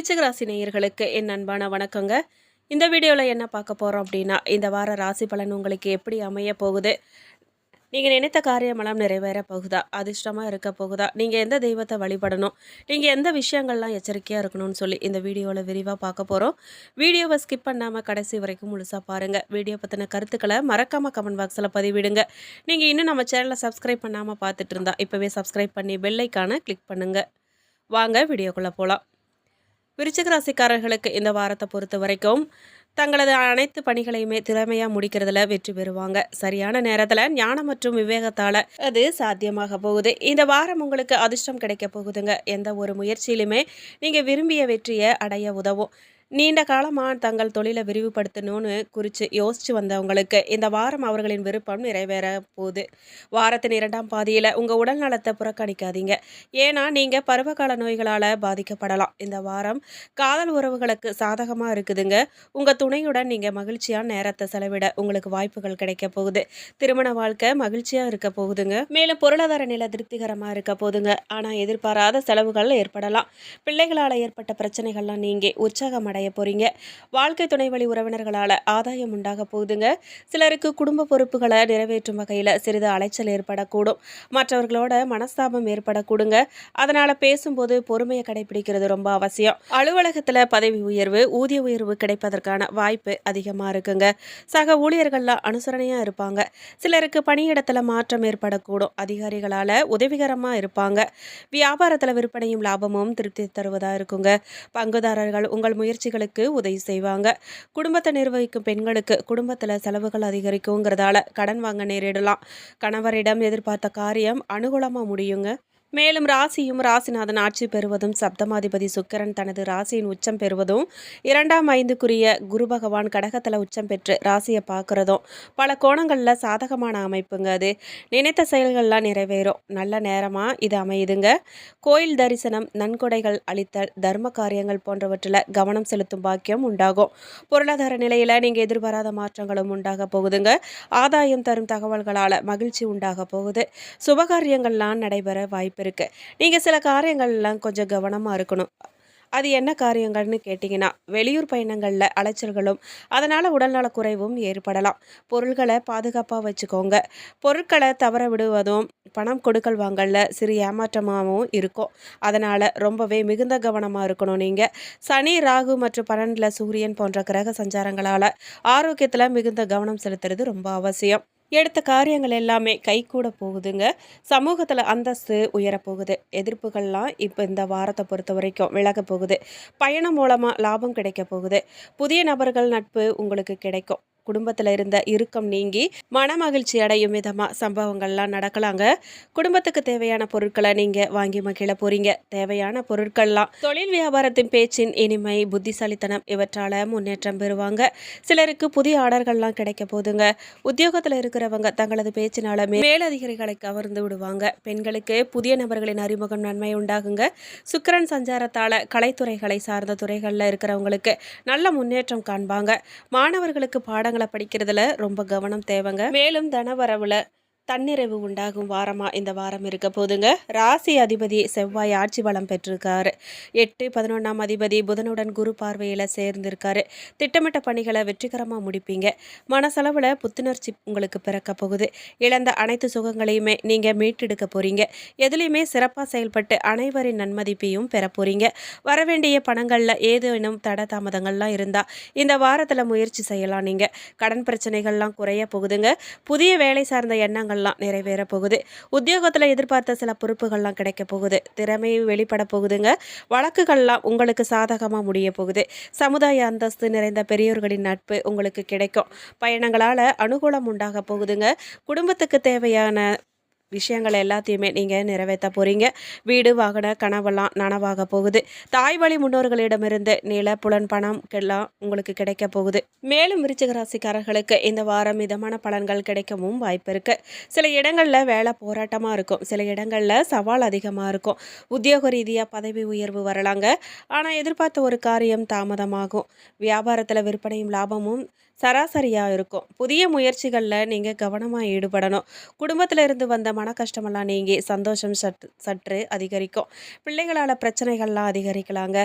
விருச்சிக ராசி நேயர்களுக்கு என் அன்பான வணக்கங்க. இந்த வீடியோவில் என்ன பார்க்க போகிறோம் அப்படின்னா, இந்த வார ராசி பலன் உங்களுக்கு எப்படி அமைய போகுது, நீங்கள் நினைத்த காரியமெல்லாம் நிறைவேற போகுதா, அதிர்ஷ்டமாக இருக்க போகுதா, நீங்கள் எந்த தெய்வத்தை வழிபடணும், நீங்கள் எந்த விஷயங்கள்லாம் எச்சரிக்கையாக இருக்கணும்னு சொல்லி இந்த வீடியோவில் விரிவாக பார்க்க போகிறோம். வீடியோவை ஸ்கிப் பண்ணாமல் கடைசி வரைக்கும் முழுசாக பாருங்கள். வீடியோ பற்றின கருத்துக்களை மறக்காமல் கமெண்ட் பாக்ஸில் பதிவிடுங்க. நீங்கள் இன்னும் நம்ம சேனலை சப்ஸ்கிரைப் பண்ணாமல் பார்த்துட்டு இருந்தா இப்போவே சப்ஸ்கிரைப் பண்ணி பெல் ஐக்கானை கிளிக் பண்ணுங்கள். வாங்க வீடியோக்குள்ளே போகலாம். விருச்சிக ராசிக்காரர்களுக்கு இந்த வாரத்தை பொறுத்த வரைக்கும் தங்களது அனைத்து பணிகளையுமே திறமையாக முடிக்கிறதுல வெற்றி பெறுவாங்க. சரியான நேரத்தில் ஞானம் மற்றும் விவேகத்தால் அது சாத்தியமாக போகுது. இந்த வாரம் உங்களுக்கு அதிர்ஷ்டம் கிடைக்க போகுதுங்க. எந்த ஒரு முயற்சியிலுமே நீங்கள் விரும்பிய வெற்றியை அடைய உதவும். நீண்ட காலமாக தங்கள் தொழிலை விரிவுபடுத்தணும்னு குறித்து யோசித்து வந்தவங்களுக்கு இந்த வாரம் அவர்களின் விருப்பம் நிறைவேற போகுது. வாரத்தின் 2ஆம் பாதியில் உங்கள் உடல் நலத்தை புறக்கணிக்காதீங்க. ஏன்னா நீங்கள் பருவகால நோய்களால் பாதிக்கப்படலாம். இந்த வாரம் காதல் உறவுகளுக்கு சாதகமாக இருக்குதுங்க. உங்கள் துணையுடன் நீங்கள் மகிழ்ச்சியான நேரத்தை செலவிட உங்களுக்கு வாய்ப்புகள் கிடைக்க போகுது. திருமண வாழ்க்கை மகிழ்ச்சியாக இருக்க போகுதுங்க. மேலும் பொருளாதார நிலை திருப்திகரமாக இருக்க போகுதுங்க. ஆனால் எதிர்பாராத செலவுகள் ஏற்படலாம். பிள்ளைகளால் ஏற்பட்ட பிரச்சனைகள்லாம் நீங்கி உற்சாகம் போறீங்க. வாழ்க்கை துணை வழி உறவினர்களால் ஆதாயம் உண்டாக போகுதுங்க. சிலருக்கு குடும்ப பொறுப்புகளை நிறைவேற்றும் வகையில் சிறிது அலைச்சல் ஏற்படக்கூடும். மற்றவர்களோட மனஸ்தாபம் ஏற்படக்கூடுங்க. அதனால பேசும்போது பொறுமையை கடைபிடிக்கிறது ரொம்ப அவசியம். அலுவலகத்தில் பதவி உயர்வு, ஊதிய உயர்வு கிடைப்பதற்கான வாய்ப்பு அதிகமாக இருக்குங்க. சக ஊழியர்கள்லாம் அனுசரணையாக இருப்பாங்க. சிலருக்கு பணியிடத்தில் மாற்றம் ஏற்படக்கூடும். அதிகாரிகளால் உதவிகரமாக இருப்பாங்க. வியாபாரத்தில் விற்பனையும் லாபமும் திருப்தி தருவதாக இருக்குங்க. பங்குதாரர்கள் உங்கள் முயற்சிகளுக்கு உதவி செய்வாங்க. குடும்பத்தை நிர்வகிக்கும் பெண்களுக்கு குடும்பத்தில் செலவுகள் அதிகரிக்குங்கிறதால கடன் வாங்க நேரிடலாம். கணவரிடம் எதிர்பார்த்த காரியம் அனுகூலமாக முடியுங்க. மேலும் ராசியும் ராசிநாதன் ஆட்சி பெறுவதும் சப்தமாதிபதி சுக்கிரன் தனது ராசியின் உச்சம் பெறுவதும் 2ஆம் ஐந்துக்குரிய குரு பகவான் கடகத்தில் உச்சம் பெற்று ராசியை பார்க்குறதும் பல கோணங்களில் சாதகமான அமைப்புங்க. அது நினைத்த செயல்கள்லாம் நிறைவேறும். நல்ல நேரமாக இது அமையுதுங்க. கோயில் தரிசனம், நன்கொடைகள் அளித்தல், தர்ம காரியங்கள் போன்றவற்றில் கவனம் செலுத்தும் பாக்கியம் உண்டாகும். பொருளாதார நிலையில் நீங்கள் எதிர்பாராத மாற்றங்களும் உண்டாக போகுதுங்க. ஆதாயம் தரும் தகவல்களால் மகிழ்ச்சி உண்டாக போகுது. சுபகாரியங்கள்லாம் நடைபெற வாய்ப்பு இருக்கு. நீங்க சில காரியங்கள்லாம் கொஞ்சம் கவனமா இருக்கணும். அது என்ன காரியங்கள்னு கேட்டிங்கன்னா, வெளியூர் பயணங்களில் அலைச்சல்களும் அதனால் உடல்நலக் குறைவும் ஏற்படலாம். பொருள்களை பாதுகாப்பாக வச்சுக்கோங்க. பொருட்களை தவற விடுவதும் பணம் கொடுக்கல் வாங்கல சிறு ஏமாற்றமாகவும் இருக்கும். அதனால் ரொம்பவே மிகுந்த கவனமாக இருக்கணும். நீங்கள் சனி, ராகு மற்றும் 12 சூரியன் போன்ற கிரக சஞ்சாரங்களால் ஆரோக்கியத்தில் மிகுந்த கவனம் செலுத்துறது ரொம்ப அவசியம். எடுத்த காரியங்கள் எல்லாமே கைகூட போகுதுங்க. சமூகத்தில் அந்தஸ்து உயரப்போகுது. எதிர்ப்புகள்லாம் இப்போ இந்த வாரத்தை பொறுத்த வரைக்கும் விலக போகுது. பயணம் மூலமாக லாபம் கிடைக்க போகுது. புதிய நபர்கள் நட்பு உங்களுக்கு கிடைக்கும். குடும்பத்தில் இருந்த இறுக்கம் நீங்கி மன மகிழ்ச்சி அடையும் விதமாக சம்பவங்கள்லாம் நடக்கலாங்க. குடும்பத்துக்கு தேவையான பொருட்களை நீங்கள் வாங்கி மகிழ போறீங்க. தேவையான பொருட்கள்லாம் தொழில் வியாபாரத்தின் பேச்சின் இனிமை, புத்திசாலித்தனம் இவற்றால் முன்னேற்றம் பெறுவாங்க. சிலருக்கு புதிய ஆர்டர்கள்லாம் கிடைக்க போதுங்க. உத்தியோகத்தில் இருக்கிறவங்க தங்களது பேச்சினால மேலதிகாரிகளை கவர்ந்து விடுவாங்க. பெண்களுக்கு புதிய நபர்களின் அறிமுகம் நன்மை உண்டாகுங்க. சுக்கிரன் சஞ்சாரத்தால் கலைத்துறைகளை சார்ந்த துறைகளில் இருக்கிறவங்களுக்கு நல்ல முன்னேற்றம் காண்பாங்க. மாணவர்களுக்கு பாடங்களை படிக்கிறதுல ரொம்ப கவனம் தேவைங்க. மேலும் தனவரவுல தன்னிறைவு உண்டாகும் வாரமாக இந்த வாரம் இருக்க போதுங்க. ராசி அதிபதி செவ்வாய் ஆட்சி பலம் பெற்றிருக்காரு. 8, 11ஆம் அதிபதி புதனுடன் குரு பார்வையில் சேர்ந்திருக்காரு. திட்டமிட்ட பணிகளை வெற்றிகரமாக முடிப்பீங்க. மனசளவில் புத்துணர்ச்சி உங்களுக்கு பிறக்க போகுது. இழந்த அனைத்து சுகங்களையுமே நீங்கள் மீட்டெடுக்க போறீங்க. எதுலேயுமே சிறப்பாக செயல்பட்டு அனைவரின் நன்மதிப்பையும் பெற போறீங்க. வரவேண்டிய பணங்களில் ஏதேனும் தட தாமதங்கள்லாம் இருந்தால் இந்த வாரத்தில் முயற்சி செய்யலாம். நீங்கள் கடன் பிரச்சனைகள்லாம் குறைய போகுதுங்க. புதிய வேலை சார்ந்த எண்ணங்கள் நிறைவேற போகுது. உத்தியோகத்தில் எதிர்பார்த்த சில பொறுப்புகள்லாம் கிடைக்க போகுது. திறமை வெளிப்பட போகுதுங்க. வழக்குகள்லாம் உங்களுக்கு சாதகமாக முடிய போகுது. சமுதாய அந்தஸ்து நிறைந்த பெரியோர்களின் நட்பு உங்களுக்கு கிடைக்கும். பயணங்களால் அனுகூலம் உண்டாக போகுதுங்க. குடும்பத்துக்கு தேவையான விஷயங்கள் எல்லாத்தையுமே நீங்கள் நிறைவேற்ற போகிறீங்க. வீடு, வாகன கனவெல்லாம் நனவாக போகுது. தாய் வழி முன்னோர்களிடமிருந்து நில, புலன், பணம் எல்லாம் உங்களுக்கு கிடைக்க போகுது. மேலும் விருச்சிக ராசிக்காரர்களுக்கு இந்த வாரம் மிதமான பலன்கள் கிடைக்கவும் வாய்ப்பு இருக்கு. சில இடங்களில் வேலை போராட்டமாக இருக்கும். சில இடங்களில் சவால் அதிகமாக இருக்கும். உத்தியோக ரீதியாக பதவி உயர்வு வரலாங்க. ஆனால் எதிர்பார்த்த ஒரு காரியம் தாமதமாகும். வியாபாரத்தில் விற்பனையும் லாபமும் சராசரியாக இருக்கும். புதிய முயற்சிகளில் நீங்கள் கவனமாக ஈடுபடணும். குடும்பத்தில் இருந்து வந்த மன கஷ்டமெல்லாம் நீங்கி சந்தோஷம் சற்று சற்று அதிகரிக்கும். பிள்ளைகளால் பிரச்சனைகள்லாம் அதிகரிக்கலாங்க.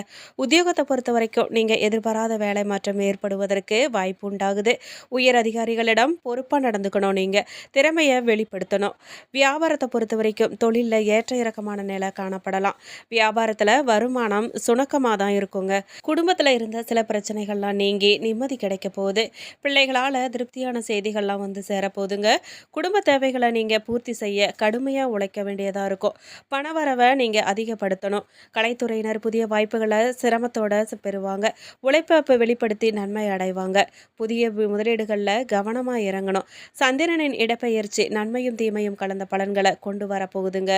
உத்தியோகத்தை பொறுத்த வரைக்கும் நீங்கள் எதிர்பாராத வேலை மாற்றம் ஏற்படுவதற்கு வாய்ப்பு உண்டாகுது. உயர் அதிகாரிகளிடம் பொறுப்பாக நடந்துக்கணும். நீங்கள் திறமையை வெளிப்படுத்தணும். வியாபாரத்தை பொறுத்த வரைக்கும் தொழிலில் ஏற்ற இறக்கமான நிலை காணப்படலாம். வியாபாரத்தில் வருமானம் சுணக்கமாக தான் இருக்குங்க. குடும்பத்தில் இருந்த சில பிரச்சனைகள்லாம் நீங்கி நிம்மதி கிடைக்க போகுது. பிள்ளைகளால் திருப்தியான செய்திகள்லாம் வந்து சேரப்போகுதுங்க. குடும்ப தேவைகளை நீங்கள் பூர்த்தி செய்ய கடுமையாக உழைக்க வேண்டியதாக இருக்கும். பணவரவை நீங்கள் அதிகப்படுத்தணும். கலைத்துறையினர் புதிய வாய்ப்புகளை சிரமத்தோட பெறுவாங்க. உழைப்பை வெளிப்படுத்தி நன்மை அடைவாங்க. புதிய முதலீடுகளில் கவனமாக இறங்கணும். சந்திரனின் இடப்பெயர்ச்சி நன்மையும் தீமையும் கலந்த பலன்களை கொண்டு வரப்போகுதுங்க.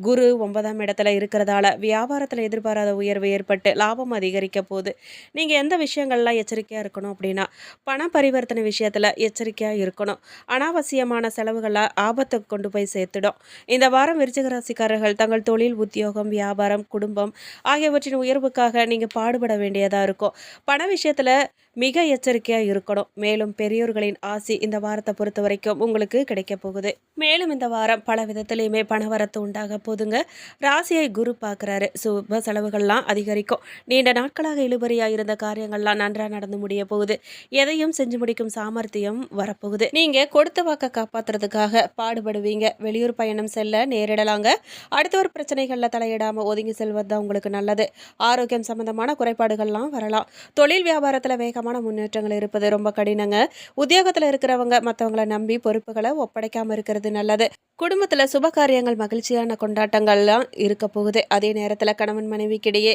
குரு 9ஆம் இடத்துல இருக்கிறதால வியாபாரத்தில் எதிர்பாராத உயர்வு ஏற்பட்டு லாபம் அதிகரிக்க போகுது. நீங்கள் எந்த விஷயங்கள்லாம் எச்சரிக்கையாக இருக்கணும் அப்படின்னா, பண பரிவர்த்தனை விஷயத்தில் எச்சரிக்கையாக இருக்கணும். அனாவசியமான செலவுகளை ஆபத்துக்கு கொண்டு போய் சேர்த்துடும். இந்த வாரம் விருச்சிக ராசிக்காரர்கள் தங்கள் தொழில், உத்தியோகம், வியாபாரம், குடும்பம் ஆகியவற்றின் உயர்வுக்காக நீங்கள் பாடுபட வேண்டியதாக இருக்கும். பண விஷயத்தில் மிக எச்சரிக்கையாக இருக்கணும். மேலும் பெரியோர்களின் ஆசி இந்த வாரத்தை பொறுத்த வரைக்கும் உங்களுக்கு கிடைக்க போகுது. மேலும் இந்த வாரம் பல விதத்திலையுமே பணவரத்து உண்டாக போதுங்க. ராசியை குரு பார்க்குறாரு. சுப செலவுகள்லாம் அதிகரிக்கும். நீண்ட நாட்களாக இழுபறியாக இருந்த காரியங்கள்லாம் நன்றாக நடந்து முடிய போகுது. எதையும் செஞ்சு முடிக்கும் சாமர்த்தியம் வரப்போகுது. நீங்கள் கொடுத்த வாக்க காப்பாற்றுறதுக்காக பாடுபடுவீங்க. வெளியூர் பயணம் செல்ல நேரிடலாங்க. அடுத்தவர் பிரச்சனைகளில் தலையிடாமல் ஒதுங்கி செல்வது தான் உங்களுக்கு நல்லது. ஆரோக்கியம் சம்பந்தமான குறைபாடுகள்லாம் வரலாம். தொழில் வியாபாரத்தில் வேகமான முன்னேற்றங்கள் இருப்பது ரொம்ப கடினங்க. உத்தியோகத்தில் இருக்கிறவங்க மற்றவங்களை நம்பி பொறுப்புகளை ஒப்படைக்காமல் இருக்கிறது நல்லது. குடும்பத்தில் சுப காரியங்கள் மகிழ்ச்சியான கொண்டாட்டங்கள்லாம் இருக்க போகுது. அதே நேரத்தில் கணவன் மனைவிக்கிடையே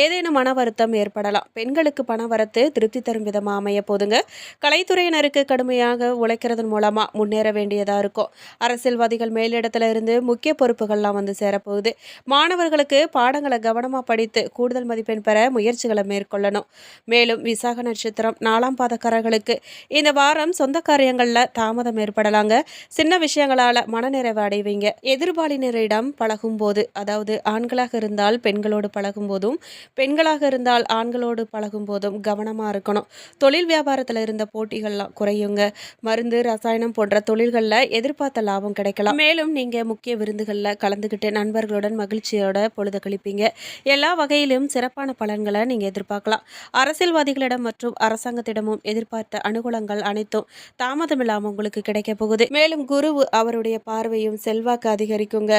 ஏதேனும் மன வருத்தம் ஏற்படலாம். பெண்களுக்கு பண வரத்து திருப்தி தரும் விதமாக அமைய போதுங்க. கலைத்துறையினருக்கு கடுமையாக உழைக்கிறதன் மூலமாக முன்னேற வேண்டியதாக இருக்கும். அரசியல்வாதிகள் மேலிடத்துல இருந்து முக்கிய பொறுப்புகள்லாம் வந்து சேரப்போகுது. மாணவர்களுக்கு பாடங்களை கவனமாக படித்து கூடுதல் மதிப்பெண் பெற முயற்சிகளை மேற்கொள்ளணும். மேலும் விசாக நட்சத்திரம் 4ஆம் பாதக்காரர்களுக்கு இந்த வாரம் சொந்த காரியங்களில் தாமதம் ஏற்படலாங்க. சின்ன விஷயங்களால் மனநிறைவு அடைவீங்க. எதிர்பாலினரிடம் பழகும் போது, அதாவது ஆண்களாக இருந்தால் பெண்களோடு பழகும் போதும், பெண்களாக இருந்தால் ஆண்களோடு பழகும் போதும் கவனமாக இருக்கணும். தொழில் வியாபாரத்தில் இருந்த போட்டிகள்லாம் குறையுங்க. மருந்து, ரசாயனம் போன்ற தொழில்களில் எதிர்பார்த்த லாபம் கிடைக்கலாம். மேலும் நீங்கள் முக்கிய விருந்துகளில் கலந்துக்கிட்டு நண்பர்களுடன் மகிழ்ச்சியோட பொழுது கழிப்பீங்க. எல்லா வகையிலும் சிறப்பான பலன்களை நீங்கள் எதிர்பார்க்கலாம். அரசியல்வாதிகளிடம் மற்றும் அரசாங்கத்திடமும் எதிர்பார்த்த அனுகூலங்கள் அனைத்தும் தாமதமில்லாமல் உங்களுக்கு கிடைக்க போகுது. மேலும் குரு அவருடைய பார்வையும் செல்வாக்கு அதிகரிக்குங்க.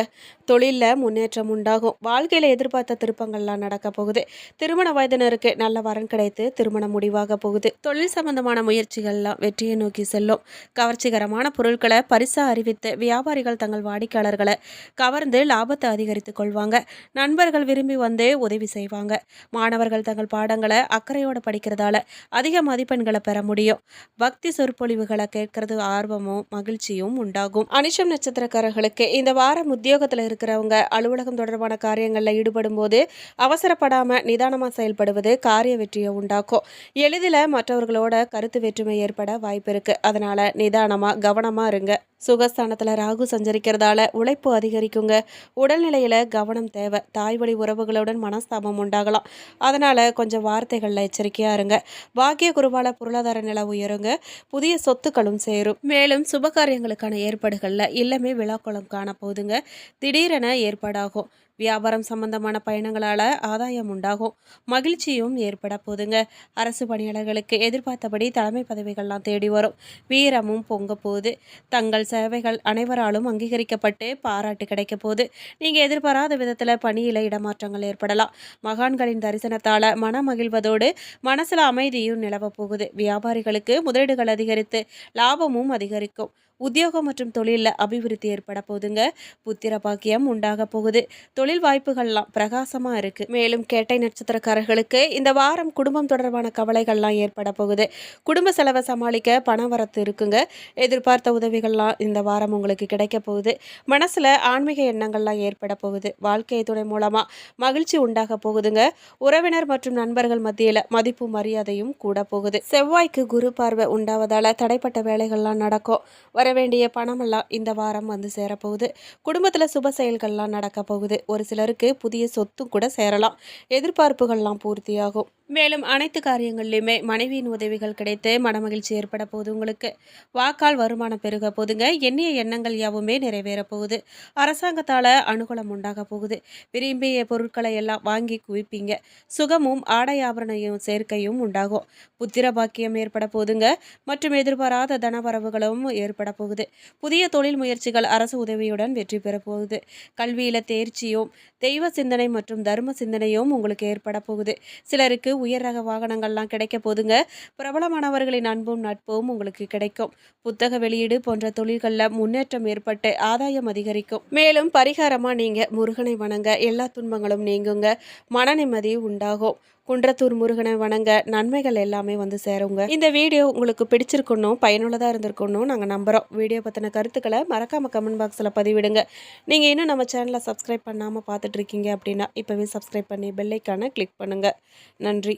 தொழிலில் முன்னேற்றம் உண்டாகும். வாழ்க்கையில் எதிர்பார்த்த திருப்பங்கள்லாம் நடக்க போகுது. திருமண வயதினருக்கு நல்ல வரன் கிடைத்து திருமணம் முடிவாக போகுது. தொழில் சம்பந்தமான முயற்சிகள்லாம் வெற்றியை நோக்கி செல்லும். கவர்ச்சிகரமான பொருட்களை பரிசா அறிவித்து வியாபாரிகள் தங்கள் வாடிக்கையாளர்களை கவர்ந்து லாபத்தை அதிகரித்துக் கொள்வாங்க. நண்பர்கள் விரும்பி வந்து உதவி செய்வாங்க. மாணவர்கள் தங்கள் பாடங்களை அக்கறையோடு படிக்கிறதால அதிக மதிப்பெண்களை பெற முடியும். பக்தி சொற்பொழிவுகளை கேட்கறது ஆர்வமும் மகிழ்ச்சியும் உண்டாகும். அனிஷம் நட்சத்திரக்காரர்களுக்கு இந்த வாரம் உத்தியோகத்தில் இருக்கிறவங்க அலுவலகம் தொடர்பான காரியங்களில் ஈடுபடும் போது அவசரப்படாமல் நிதானமாக செயல்படுவது காரிய வெற்றியை உண்டாக்கும். எளிதில் மற்றவர்களோட கருத்து வேற்றுமை ஏற்பட வாய்ப்பு இருக்கு. அதனால நிதானமாக கவனமாக இருங்க. சுகஸ்தானத்தில் ராகு சஞ்சரிக்கிறதால உழைப்பு அதிகரிக்குங்க. உடல்நிலையில் கவனம் தேவை. தாய்வழி உறவுகளுடன் மனஸ்தாபம் உண்டாகலாம். அதனால் கொஞ்சம் வார்த்தைகளில் எச்சரிக்கையாக இருங்க. பாக்கிய குருவால பொருளாதார நிலை உயருங்க. புதிய சொத்துக்களும் சேரும். மேலும் சுபகாரியங்களுக்கான ஏற்பாடுகளில் இல்லமே விழாக்குளம் காணப்போகுதுங்க. திடீரென ஏற்பாடாகும். வியாபாரம் சம்பந்தமான பயணங்களால் ஆதாயம் உண்டாகும். மகிழ்ச்சியும் ஏற்பட போதுங்க. அரசு பணியாளர்களுக்கு எதிர்பார்த்தபடி தலைமை பதவிகள்லாம் தேடி வரும். வீரமும் பொங்க போகுது. தங்கள் சேவைகள் அனைவராலும் அங்கீகரிக்கப்பட்டு பாராட்டு கிடைக்க போகுது. நீங்கள் எதிர்பாராத விதத்தில் பணியில் இடமாற்றங்கள் ஏற்படலாம். மகான்களின் தரிசனத்தால் மன மகிழ்வதோடு மனசில் அமைதியும் நிலவ போகுது. வியாபாரிகளுக்கு முதலீடுகள் அதிகரித்து லாபமும் அதிகரிக்கும். உத்தியோகம் மற்றும் தொழிலில் அபிவிருத்தி ஏற்பட போகுதுங்க. புத்திர பாக்கியம் உண்டாக போகுது. தொழில் வாய்ப்புகள்லாம் பிரகாசமாக இருக்குது. மேலும் கேட்டை நட்சத்திரக்காரர்களுக்கு இந்த வாரம் குடும்பம் தொடர்பான கவலைகள்லாம் ஏற்பட போகுது. குடும்ப செலவை சமாளிக்க பண வரத்து இருக்குங்க. எதிர்பார்த்த உதவிகள்லாம் இந்த வாரம் உங்களுக்கு கிடைக்க போகுது. மனசில் ஆன்மீக எண்ணங்கள்லாம் ஏற்பட போகுது. வாழ்க்கை துணை மூலமாக மகிழ்ச்சி உண்டாக போகுதுங்க. உறவினர் மற்றும் நண்பர்கள் மத்தியில் மதிப்பு மரியாதையும் கூட போகுது. செவ்வாய்க்கு குரு பார்வை உண்டாவதால் தடைப்பட்ட வேலைகள்லாம் நடக்கும். வரவேண்டிய பணமெல்லாம் இந்த வாரம் வந்து சேரப்போகுது. குடும்பத்தில் சுப செயல்கள்லாம் நடக்க போகுது. ஒரு சிலருக்கு புதிய சொத்தும் கூட சேரலாம். எதிர்பார்ப்புகள்லாம் பூர்த்தியாகும். மேலும் அனைத்து காரியங்கள்லையுமே மனைவியின் உதவிகள் கிடைத்து மனமகிழ்ச்சி ஏற்பட போகுது. உங்களுக்கு வாக்கால் வருமானம் பெருக போகுதுங்க. எண்ணிய எண்ணங்கள் யாவுமே நிறைவேற போகுது. அரசாங்கத்தால் அனுகூலம் உண்டாக போகுது. விரும்பிய பொருட்களை எல்லாம் வாங்கி குவிப்பீங்க. சுகமும் ஆடை ஆபரணையும் சேர்க்கையும் உண்டாகும். புத்திர பாக்கியம் ஏற்பட போகுதுங்க. மற்றும் எதிர்பாராத தனவரவுகளும் ஏற்பட போகுது. புதிய தொழில் முயற்சிகள் அரசு உதவியுடன் வெற்றி பெற போகுது. கல்வியில தேர்ச்சியும் தெய்வ சிந்தனை மற்றும் தர்ம சிந்தனையும் உங்களுக்கு ஏற்பட போகுது. சிலருக்கு உயர் ரக வாகனங்கள்லாம் கிடைக்க போதுங்க. பிரபலமானவர்களின் அன்பும் நட்பும் உங்களுக்கு கிடைக்கும். புத்தக வெளியீடு போன்ற தொழில்களில் முன்னேற்றம் ஏற்பட்டு ஆதாயம் அதிகரிக்கும். மேலும் பரிகாரமா நீங்க முருகனை வணங்க எல்லா துன்பங்களும் நீங்குங்க. மன நிம்மதி உண்டாகும். குன்றத்தூர் முருகனை வணங்க நன்மைகள் எல்லாமே வந்து சேருங்க. இந்த வீடியோ உங்களுக்கு பிடிச்சிருக்கணும், பயனுள்ளதாக இருந்திருக்கணும் நாங்கள் நம்புகிறோம். வீடியோ பற்றின கருத்துக்களை மறக்காமல் கமெண்ட் பாக்ஸில் பதிவிடுங்க. நீங்கள் இன்னும் நம்ம சேனலை சப்ஸ்கிரைப் பண்ணாமல் பார்த்துட்டு இருக்கீங்க அப்படின்னா இப்போவே சப்ஸ்கிரைப் பண்ணி பெல் ஐக்கானை கிளிக் பண்ணுங்கள். நன்றி.